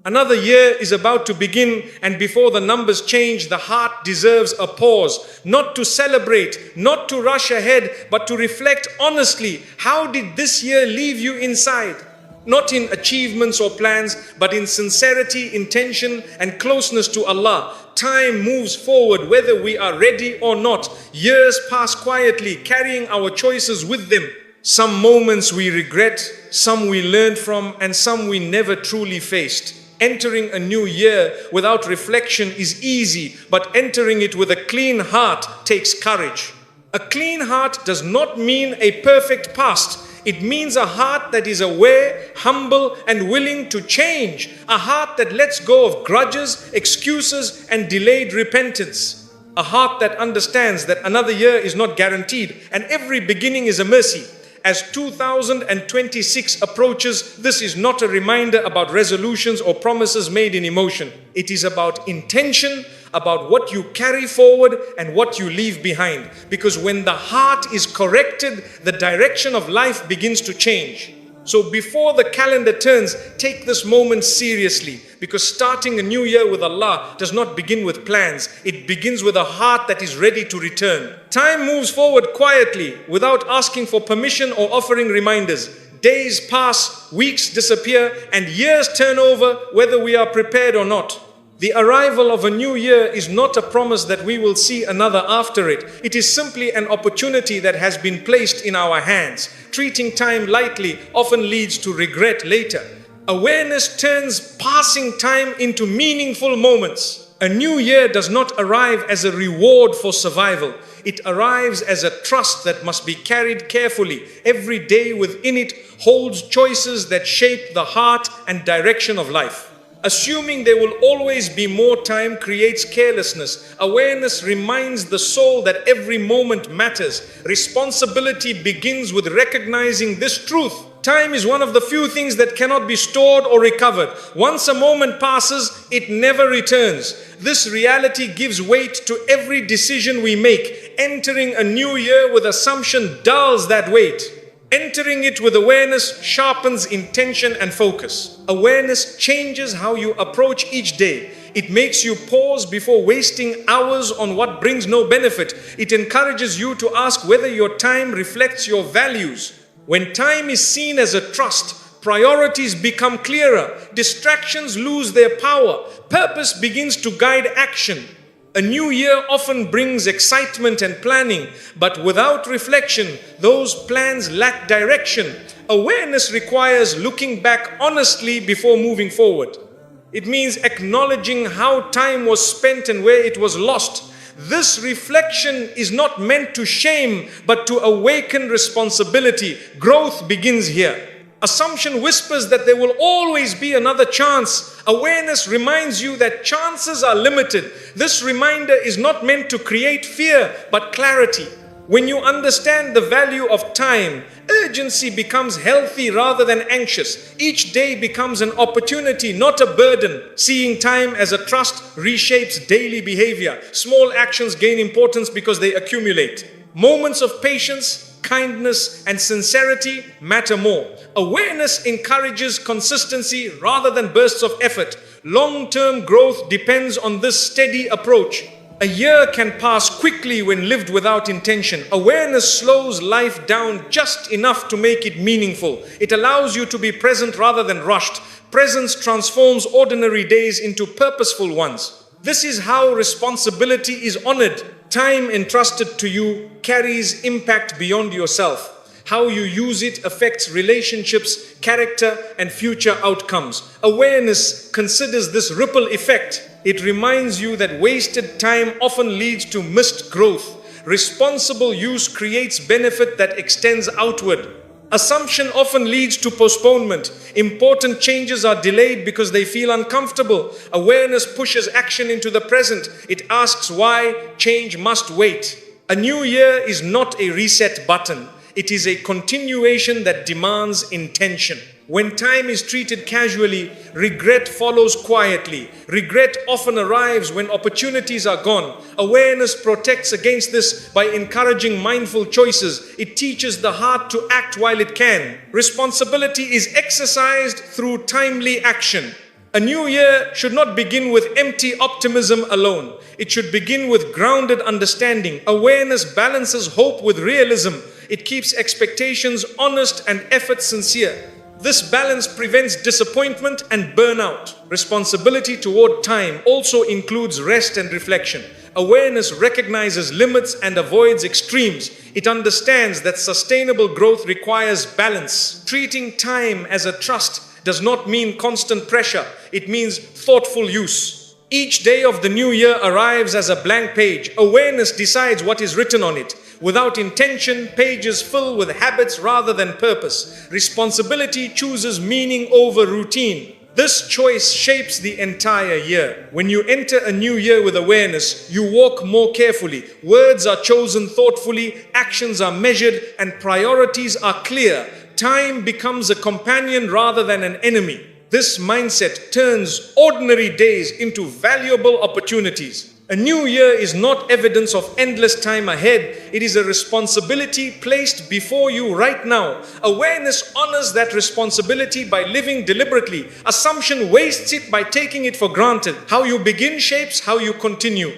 Another year is about to begin, and before the numbers change, the heart deserves a pause. Not to celebrate, not to rush ahead, but to reflect honestly. How did this year leave you inside? Not in achievements or plans, but in sincerity, intention, and closeness to Allah. Time moves forward whether we are ready or not. Years pass quietly, carrying our choices with them. Some moments we regret, some we learned from, and some we never truly faced. Entering a new year without reflection is easy, but entering it with a clean heart takes courage. A clean heart does not mean a perfect past. It means a heart that is aware, humble, and willing to change. A heart that lets go of grudges, excuses, and delayed repentance. A heart that understands that another year is not guaranteed and every beginning is a mercy. As 2026 approaches, this is not a reminder about resolutions or promises made in emotion. It is about intention, about what you carry forward and what you leave behind. Because when the heart is corrected, the direction of life begins to change. So before the calendar turns, take this moment seriously, because starting a new year with Allah does not begin with plans. It begins with a heart that is ready to return. Time moves forward quietly without asking for permission or offering reminders. Days pass, weeks disappear, and years turn over whether we are prepared or not. The arrival of a new year is not a promise that we will see another after it. It is simply an opportunity that has been placed in our hands. Treating time lightly often leads to regret later. Awareness turns passing time into meaningful moments. A new year does not arrive as a reward for survival. It arrives as a trust that must be carried carefully. Every day within it holds choices that shape the heart and direction of life. Assuming there will always be more time creates carelessness. Awareness reminds the soul that every moment matters. Responsibility begins with recognizing this truth. Time is one of the few things that cannot be stored or recovered. Once a moment passes, it never returns. This reality gives weight to every decision we make. Entering a new year with assumption dulls that weight. Entering it with awareness sharpens intention and focus. Awareness changes how you approach each day. It makes you pause before wasting hours on what brings no benefit. It encourages you to ask whether your time reflects your values. When time is seen as a trust, priorities become clearer. Distractions lose their power. Purpose begins to guide action. A new year often brings excitement and planning, but without reflection, those plans lack direction. Awareness requires looking back honestly before moving forward. It means acknowledging how time was spent and where it was lost. This reflection is not meant to shame, but to awaken responsibility. Growth begins here. Assumption whispers that there will always be another chance. Awareness reminds you that chances are limited. This reminder is not meant to create fear, but clarity. When you understand the value of time, urgency becomes healthy rather than anxious. Each day becomes an opportunity, not a burden. Seeing time as a trust reshapes daily behavior. Small actions gain importance because they accumulate. Moments of patience, kindness, and sincerity matter more. Awareness encourages consistency rather than bursts of effort. Long-term growth depends on this steady approach. A year can pass quickly when lived without intention. Awareness slows life down just enough to make it meaningful. It allows you to be present rather than rushed. Presence transforms ordinary days into purposeful ones. This is how responsibility is honored. Time entrusted to you carries impact beyond yourself. How you use it affects relationships, character, and future outcomes. Awareness considers this ripple effect. It reminds you that wasted time often leads to missed growth. Responsible use creates benefit that extends outward. Assumption often leads to postponement. Important changes are delayed because they feel uncomfortable. Awareness pushes action into the present. It asks why change must wait. A new year is not a reset button. It is a continuation that demands intention. When time is treated casually, regret follows quietly. Regret often arrives when opportunities are gone. Awareness protects against this by encouraging mindful choices. It teaches the heart to act while it can. Responsibility is exercised through timely action. A new year should not begin with empty optimism alone. It should begin with grounded understanding. Awareness balances hope with realism. It keeps expectations honest and effort sincere. This balance prevents disappointment and burnout. Responsibility toward time also includes rest and reflection. Awareness recognizes limits and avoids extremes. It understands that sustainable growth requires balance. Treating time as a trust does not mean constant pressure. It means thoughtful use. Each day of the new year arrives as a blank page. Awareness decides what is written on it. Without intention, pages fill with habits rather than purpose. Responsibility chooses meaning over routine. This choice shapes the entire year. When you enter a new year with awareness, you walk more carefully. Words are chosen thoughtfully, actions are measured, and priorities are clear. Time becomes a companion rather than an enemy. This mindset turns ordinary days into valuable opportunities. A new year is not evidence of endless time ahead. It is a responsibility placed before you right now. Awareness honors that responsibility by living deliberately. Assumption wastes it by taking it for granted. How you begin shapes how you continue.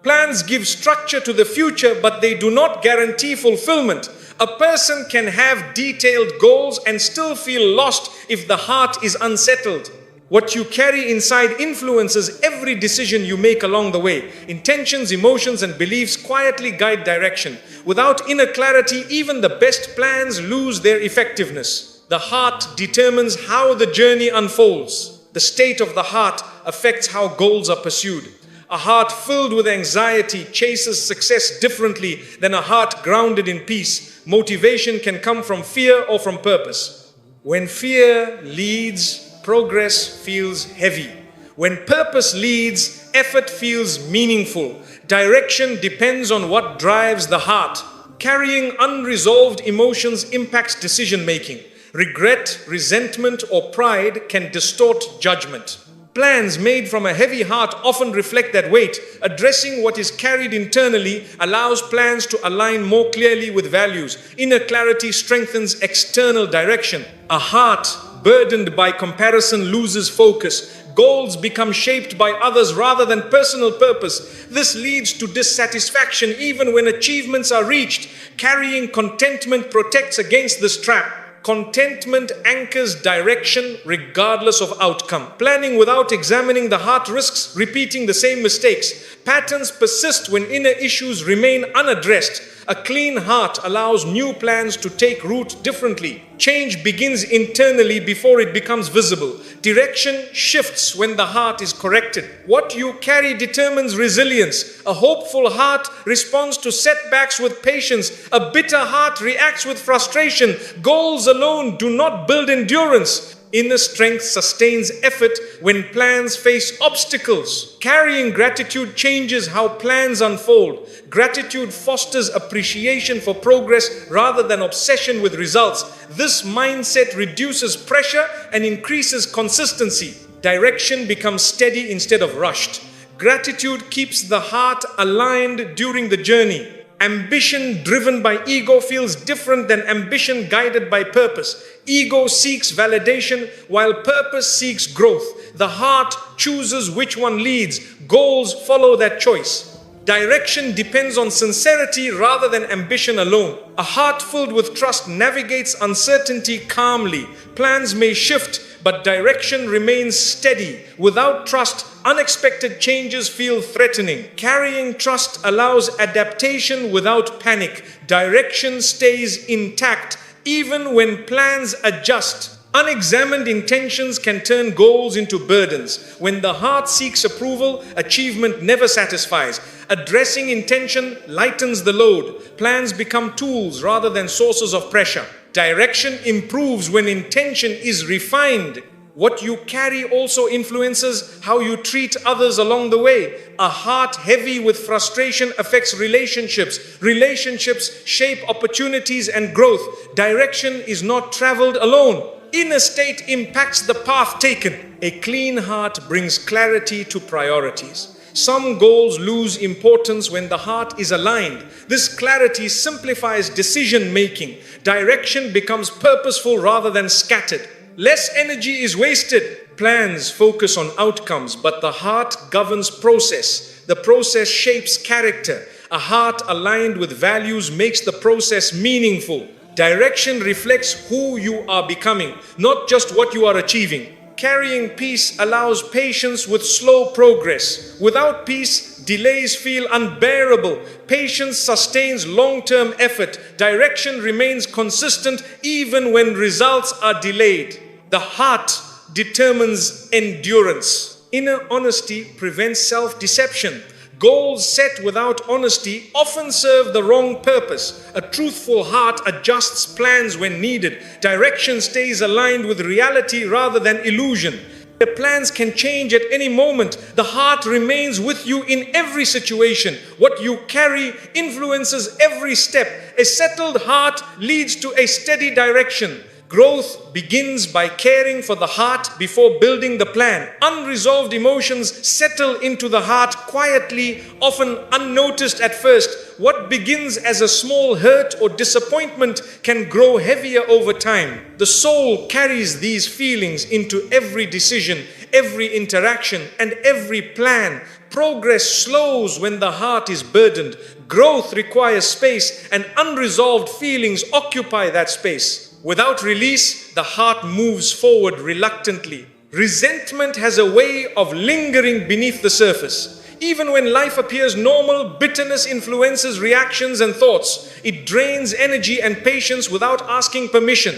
Plans give structure to the future, but they do not guarantee fulfillment. A person can have detailed goals and still feel lost if the heart is unsettled. What you carry inside influences every decision you make along the way. Intentions, emotions, and beliefs quietly guide direction. Without inner clarity, even the best plans lose their effectiveness. The heart determines how the journey unfolds. The state of the heart affects how goals are pursued. A heart filled with anxiety chases success differently than a heart grounded in peace. Motivation can come from fear or from purpose. When fear leads, progress feels heavy. When purpose leads, effort feels meaningful. Direction depends on what drives the heart. Carrying unresolved emotions impacts decision making. Regret, resentment, or pride can distort judgment. Plans made from a heavy heart often reflect that weight. Addressing what is carried internally allows plans to align more clearly with values. Inner clarity strengthens external direction. A heart burdened by comparison loses focus. Goals become shaped by others rather than personal purpose. This leads to dissatisfaction even when achievements are reached. Carrying contentment protects against this trap. Contentment anchors direction regardless of outcome. Planning without examining the heart risks repeating the same mistakes. Patterns persist when inner issues remain unaddressed. A clean heart allows new plans to take root differently. Change begins internally before it becomes visible. Direction shifts when the heart is corrected. What you carry determines resilience. A hopeful heart responds to setbacks with patience. A bitter heart reacts with frustration. Goals alone do not build endurance. Inner strength sustains effort when plans face obstacles. Carrying gratitude changes how plans unfold. Gratitude fosters appreciation for progress rather than obsession with results. This mindset reduces pressure and increases consistency. Direction becomes steady instead of rushed. Gratitude keeps the heart aligned during the journey. Ambition driven by ego feels different than ambition guided by purpose. Ego seeks validation while purpose seeks growth. The heart chooses which one leads. Goals follow that choice. Direction depends on sincerity rather than ambition alone. A heart filled with trust navigates uncertainty calmly. Plans may shift, but direction remains steady. Without trust, unexpected changes feel threatening. Carrying trust allows adaptation without panic. Direction stays intact even when plans adjust. Unexamined intentions can turn goals into burdens. When the heart seeks approval, achievement never satisfies. Addressing intention lightens the load. Plans become tools rather than sources of pressure. Direction improves when intention is refined. What you carry also influences how you treat others along the way. A heart heavy with frustration affects relationships. Relationships shape opportunities and growth. Direction is not traveled alone. Inner state impacts the path taken. A clean heart brings clarity to priorities. Some goals lose importance when the heart is aligned. This clarity simplifies decision making. Direction becomes purposeful rather than scattered. Less energy is wasted. Plans focus on outcomes, but the heart governs process. The process shapes character. A heart aligned with values makes the process meaningful. Direction reflects who you are becoming, not just what you are achieving. Carrying peace allows patience with slow progress. Without peace, delays feel unbearable. Patience sustains long-term effort. Direction remains consistent even when results are delayed. The heart determines endurance. Inner honesty prevents self-deception. Goals set without honesty often serve the wrong purpose. A truthful heart adjusts plans when needed. Direction stays aligned with reality rather than illusion. The plans can change at any moment. The heart remains with you in every situation. What you carry influences every step. A settled heart leads to a steady direction. Growth begins by caring for the heart before building the plan. Unresolved emotions settle into the heart quietly, often unnoticed at first. What begins as a small hurt or disappointment can grow heavier over time. The soul carries these feelings into every decision, every interaction, and every plan. Progress slows when the heart is burdened. Growth requires space, and unresolved feelings occupy that space. Without release, the heart moves forward reluctantly. Resentment has a way of lingering beneath the surface. Even when life appears normal, bitterness influences reactions and thoughts. It drains energy and patience without asking permission.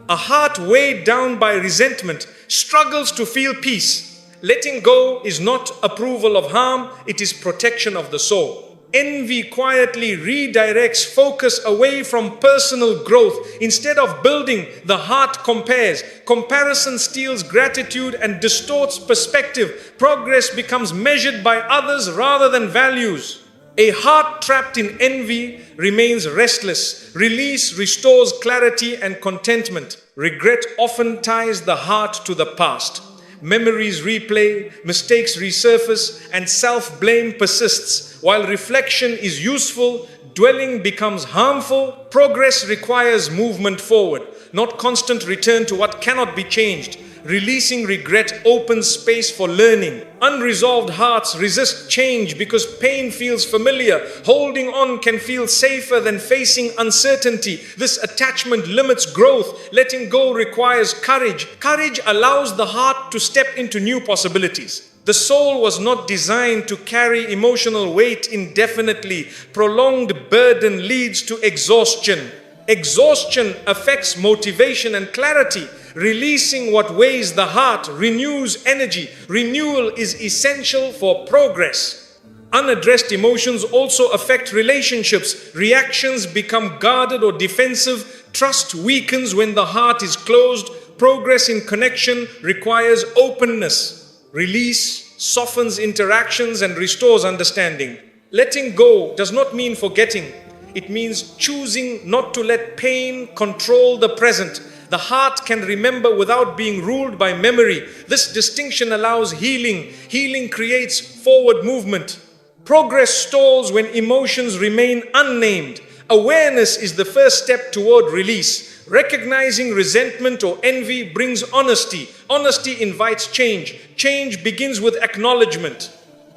A heart weighed down by resentment struggles to feel peace. Letting go is not approval of harm, it is protection of the soul. Envy quietly redirects focus away from personal growth. Instead of building, the heart compares. Comparison steals gratitude and distorts perspective. Progress becomes measured by others rather than values. A heart trapped in envy remains restless. Release restores clarity and contentment. Regret often ties the heart to the past. Memories replay, mistakes resurface, and self-blame persists. While reflection is useful, dwelling becomes harmful. Progress requires movement forward, not constant return to what cannot be changed. Releasing regret opens space for learning. Unresolved hearts resist change because pain feels familiar. Holding on can feel safer than facing uncertainty. This attachment limits growth. Letting go requires courage. Courage allows the heart to step into new possibilities. The soul was not designed to carry emotional weight indefinitely. Prolonged burden leads to exhaustion. Exhaustion affects motivation and clarity. Releasing what weighs the heart renews energy. Renewal is essential for progress. Unaddressed emotions also affect relationships. Reactions become guarded or defensive. Trust weakens when the heart is closed. Progress in connection requires openness. Release softens interactions and restores understanding. Letting go does not mean forgetting. It means choosing not to let pain control the present. The heart can remember without being ruled by memory. This distinction allows healing. Healing creates forward movement. Progress stalls when emotions remain unnamed. Awareness is the first step toward release. Recognizing resentment or envy brings honesty. Honesty invites change. Change begins with acknowledgement.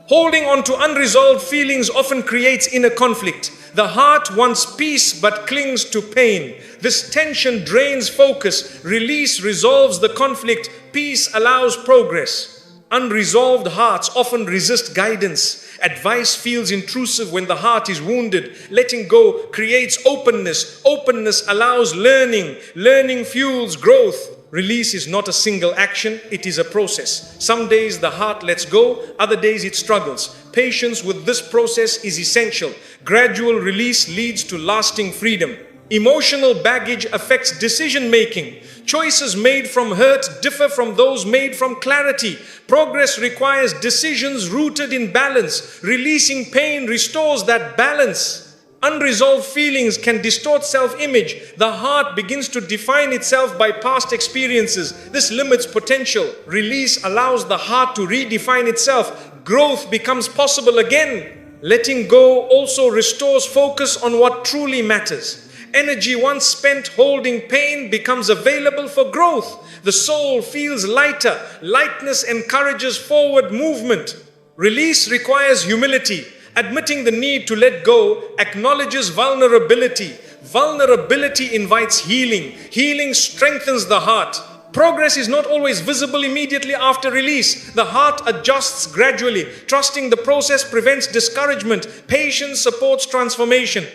Holding on to unresolved feelings often creates inner conflict. The heart wants peace but clings to pain. This tension drains focus. Release resolves the conflict. Peace allows progress. Unresolved hearts often resist guidance. Advice feels intrusive when the heart is wounded. Letting go creates openness. Openness allows learning. Learning fuels growth. Release is not a single action, it is a process. Some days the heart lets go, other days it struggles. Patience with this process is essential. Gradual release leads to lasting freedom. Emotional baggage affects decision making. Choices made from hurt differ from those made from clarity. Progress requires decisions rooted in balance. Releasing pain restores that balance. Unresolved feelings can distort self-image. The heart begins to define itself by past experiences. This limits potential. Release allows the heart to redefine itself. Growth becomes possible again. Letting go also restores focus on what truly matters. Energy once spent holding pain becomes available for growth. The soul feels lighter. Lightness encourages forward movement. Release requires humility. Admitting the need to let go acknowledges vulnerability. Vulnerability invites healing. Healing strengthens the heart. Progress is not always visible immediately after release. The heart adjusts gradually. Trusting the process prevents discouragement. Patience supports transformation.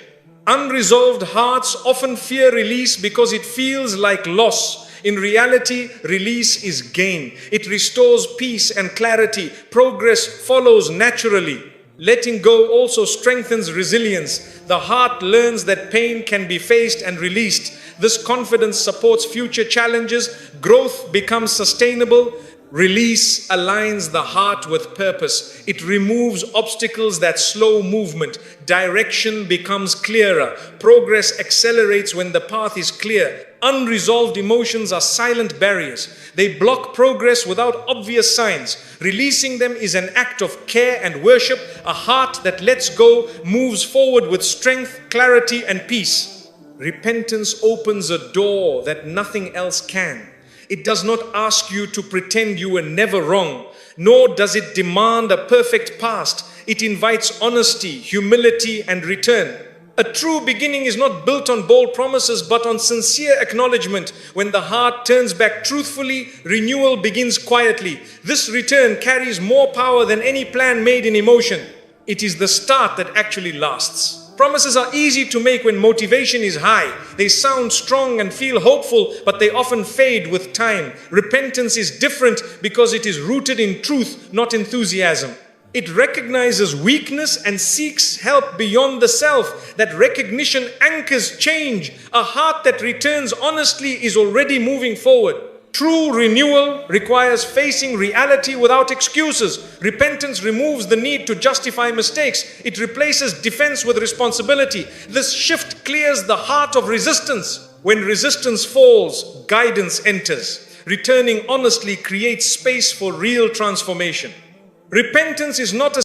Unresolved hearts often fear release because it feels like loss. In reality, release is gain. It restores peace and clarity. Progress follows naturally. Letting go also strengthens resilience. The heart learns that pain can be faced and released. This confidence supports future challenges. Growth becomes sustainable. Release aligns the heart with purpose. It removes obstacles that slow movement. Direction becomes clearer. Progress accelerates when the path is clear. Unresolved emotions are silent barriers. They block progress without obvious signs. Releasing them is an act of care and worship. A heart that lets go moves forward with strength, clarity, and peace. Repentance opens a door that nothing else can. It does not ask you to pretend you were never wrong, nor does it demand a perfect past. It invites honesty, humility, and return. A true beginning is not built on bold promises, but on sincere acknowledgement. When the heart turns back truthfully, renewal begins quietly. This return carries more power than any plan made in emotion. It is the start that actually lasts. Promises are easy to make when motivation is high. They sound strong and feel hopeful, but they often fade with time. Repentance is different because it is rooted in truth, not enthusiasm. It recognizes weakness and seeks help beyond the self. That recognition anchors change. A heart that returns honestly is already moving forward. True renewal requires facing reality without excuses. Repentance removes the need to justify mistakes. It replaces defense with responsibility. This shift clears the heart of resistance. When resistance falls, guidance enters. Returning honestly creates space for real transformation. Repentance is not a